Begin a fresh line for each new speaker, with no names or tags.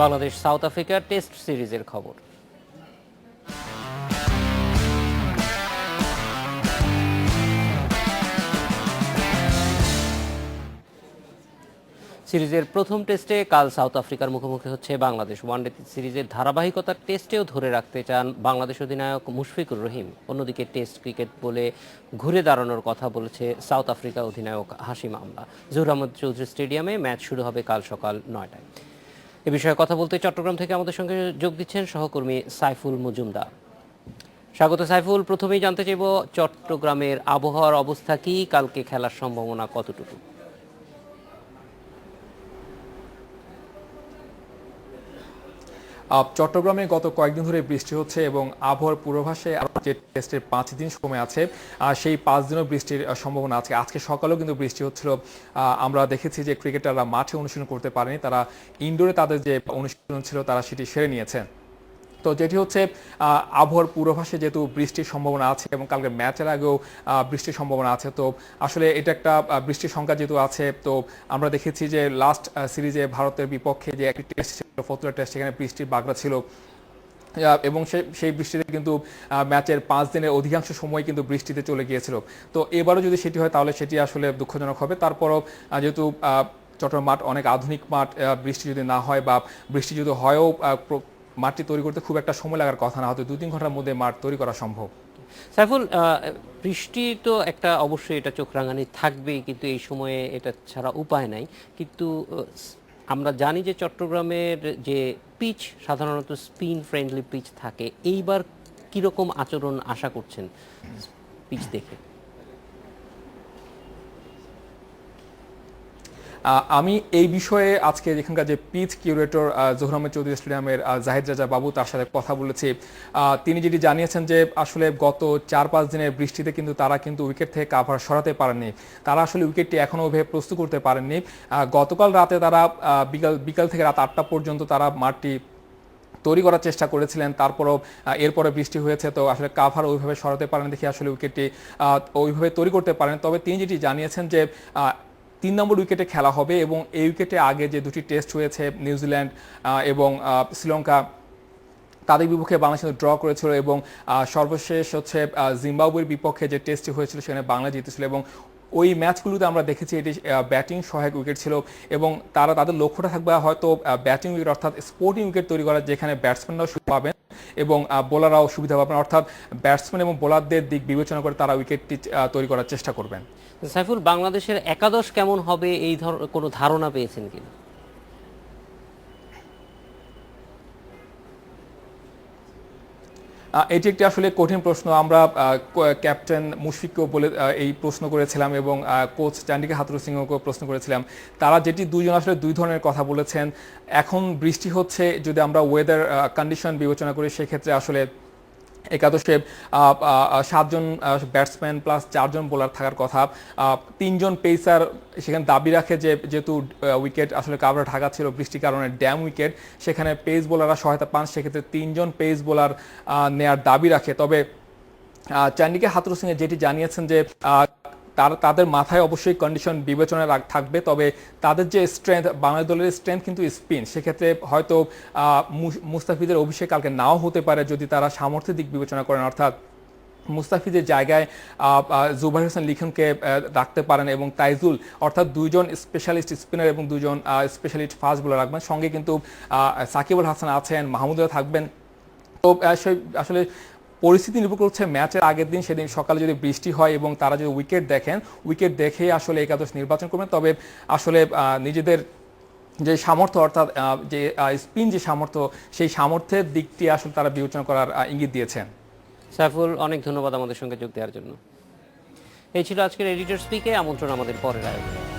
Bangladesh south আফ্রিকার test সিরিজের খবর। সিরিজের প্রথম টেস্টে কাল সাউথ আফ্রিকার মুখোমুখি হচ্ছে বাংলাদেশ। ওয়ানডে সিরিজের ধারাবাহিকতার টেস্টেও ধরে রাখতে চান বাংলাদেশ অধিনায়ক মুশফিকুর রহিম। অন্যদিকে টেস্ট ক্রিকেট বলে ঘুরে দাঁড়ানোর কথা বলেছে সাউথ আফ্রিকা অধিনায়ক হাশিম আমলা। জহুর আহমদ চৌধুরী স্টেডিয়ামে ম্যাচ শুরু হবে কাল সকাল 9টায়। এ বিষয়ে কথা বলতে চট্টগ্রাম থেকে আমাদের সঙ্গে যোগ দিচ্ছেন সহকর্মী সাইফুল মজুমদার। স্বাগত সাইফুল, প্রথমেই জানতে চাইব চট্টগ্রামের আবহাওয়ার অবস্থা কি, কালকে খেলার সম্ভাবনা কতটুকু?
চট্টগ্রামে গত কয়েকদিন ধরে বৃষ্টি হচ্ছে এবং আবহাওয়ার পূর্বাভাসে যে টেস্টের 5 দিন সময় আছে, সেই 5 দিনও বৃষ্টির সম্ভাবনা আছে। আজকে সকালেও কিন্তু বৃষ্টি হচ্ছিল। আমরা দেখেছি যে ক্রিকেটাররা মাঠে অনুশীলন করতে পারেনি, তারা ইনডোরে তাদের যে অনুশীলন ছিল তারা সেটি সেরে নিয়েছে। তো যেটি হচ্ছে আবহাওয়ার পূর্বাভাসে যেহেতু বৃষ্টির সম্ভাবনা আছে এবং কালকে ম্যাচের আগেও বৃষ্টির সম্ভাবনা আছে, তো আসলে এটা একটা বৃষ্টির সংখ্যা যেহেতু আছে, তো আমরা দেখেছি যে লাস্ট সিরিজে ভারতের বিপক্ষে যে একটি টেস্ট ছিল, ফতুল্লা টেস্ট, সেখানে বৃষ্টির বাগড়া ছিল এবং সেই বৃষ্টিতে কিন্তু ম্যাচের 5 দিনের অধিকাংশ সময় কিন্তু বৃষ্টিতে চলে গিয়েছিল। তো এবারও যদি সেটি হয় তাহলে সেটি আসলে দুঃখজনক হবে। তারপরও যেহেতু চট্টগ্রাম মাঠ অনেক আধুনিক মাঠ, বৃষ্টি যদি না হয় বা বৃষ্টি যদি হয়ও মাঠটি তৈরি করতে খুব একটা সময় লাগার কথা না, হয়তো 2-3 ঘন্টার মধ্যে মাঠ তৈরি করা সম্ভব।
সাইফুল, বৃষ্টি তো একটা অবশ্যই এটা চোখ রাঙানি থাকবেই, কিন্তু এই সময়ে এটা ছাড়া উপায় নাই। কিন্তু আমরা জানি যে চট্টগ্রামের যে পিচ সাধারণত স্পিন ফ্রেন্ডলি পিচ থাকে, এইবার কিরকম আচরণ আশা করছেন পিচ দেখে?
আমি এই বিষয়ে আজকে এখানকার যে পিচ কিউরেটর জহুর আহমদ চৌধুরী স্টেডিয়ামের জাহিদ রাজা বাবু, তার সাথে কথা বলেছি। তিনি যেটি জানিয়েছেন যে আসলে গত 4-5 দিনের বৃষ্টিতে কিন্তু তারা কিন্তু উইকেট থেকে কাভার সরাতে পারেননি। তারা আসলে উইকেটটি এখনও ওইভাবে প্রস্তুত করতে পারেননি। গতকাল রাতে তারা বিকাল থেকে রাত 8টা পর্যন্ত তারা মাঠটি তৈরি করার চেষ্টা করেছিলেন, তারপরও এরপরে বৃষ্টি হয়েছে, তো আসলে কাভার ওইভাবে সরাতে পারেন দেখে আসলে উইকেটটি ওইভাবে তৈরি করতে পারেন। তবে তিনি যেটি জানিয়েছেন যে 3 নম্বর উইকেটে খেলা হবে এবং এই উইকেটে আগে যে দুটি টেস্ট হয়েছে, নিউজিল্যান্ড এবং শ্রীলঙ্কা, তাদের বিপক্ষে বাংলাদেশ ড্র করেছিল এবং সর্বশেষ হচ্ছে জিম্বাবুয়ের বিপক্ষে যে টেস্টটি হয়েছিল সেখানে বাংলা জিতেছিল এবং ওই ম্যাচগুলোতে আমরা দেখেছি এটি ব্যাটিং সহায়ক উইকেট ছিল এবং তাদের লক্ষ্যটা থাকবে হয়তো ব্যাটিং উইকেট অর্থাৎ স্পোর্টিং উইকেট তৈরি করা, যেখানে ব্যাটসম্যানরাও সুবিধা পাবেন এবং বোলাররাও সুবিধা পাবেন, অর্থাৎ ব্যাটসম্যান এবং বোলারদের দিক বিবেচনা করে তারা উইকেটটি তৈরি করার চেষ্টা করবেন।
সাইফুল, বাংলাদেশের একাদশ কেমন হবে এই কোনো ধারণা পেয়েছেন কিনা?
এটি একটি আসলে কঠিন প্রশ্ন। আমরা ক্যাপ্টেন মুশফিককেও বলে এই প্রশ্ন করেছিলাম এবং কোচ চান্ডিকা হাথুরু সিংহকেও প্রশ্ন করেছিলাম। তারা যেটি দুইজন আসলে দুই ধরনের কথা বলেছেন। এখন বৃষ্টি হচ্ছে, যদি আমরা ওয়েদার কন্ডিশন বিবেচনা করি সেক্ষেত্রে আসলে একাদশে 7 জন ব্যাটসম্যান প্লাস 4 জন বোলার থাকার কথা। 3 জন পেসার সেখানে দাবি রাখে যে যেহেতু উইকেট আসলে কাভার ঢাকা ছিল বৃষ্টির কারণে, ড্যাম উইকেট, সেখানে পেস বোলাররা সহায়তা পান, সেক্ষেত্রে 3 জন পেস বোলার নেয়ার দাবি রাখে। তবে চান্ডিকা হাথুরু সিং যেটি জানিয়েছেন যে তাদের মাথায় অবশ্যই কন্ডিশন বিবেচনা থাকবে, তবে তাদের যে স্ট্রেংথ, বাংলাদেশ দলের স্ট্রেংথ কিন্তু স্পিন, সেক্ষেত্রে হয়তো মুস্তাফিজের অভিষেক কালকে নাও হতে পারে যদি তারা সামর্থ্যের দিক বিবেচনা করেন, অর্থাৎ মুস্তাফিজের জায়গায় জুবাইর হোসেন লিখনকে রাখতে পারেন এবং তাইজুল, অর্থাৎ 2 জন স্পেশালিস্ট স্পিনার এবং 2 জন স্পেশালিস্ট ফাস্ট বোলার রাখবেন, সঙ্গে কিন্তু সাকিবুল হাসান আছেন, মাহমুদুল্লাহ থাকবেন। তো আসলে পরিস্থিতি নির্ভর করছে ম্যাচের আগের দিন, সেদিন সকালে যদি বৃষ্টি হয় এবং তারা যদি উইকেট দেখেন, উইকেট দেখে আসলে একাদশ নির্বাচন করবেন। তবে আসলে নিজেদের যে সামর্থ্য, অর্থাৎ যে স্পিন যে সামর্থ্য, সেই সামর্থ্যের দিকটি আসলে তারা বিবেচনা করার ইঙ্গিত দিয়েছেন।
সাইফুল, অনেক ধন্যবাদ আমাদের সঙ্গে যোগ দেওয়ার জন্য। এই ছিল আজকের এডিটর স্পিকে। আমন্ত্রণ আমাদের পরের আয়োজনে।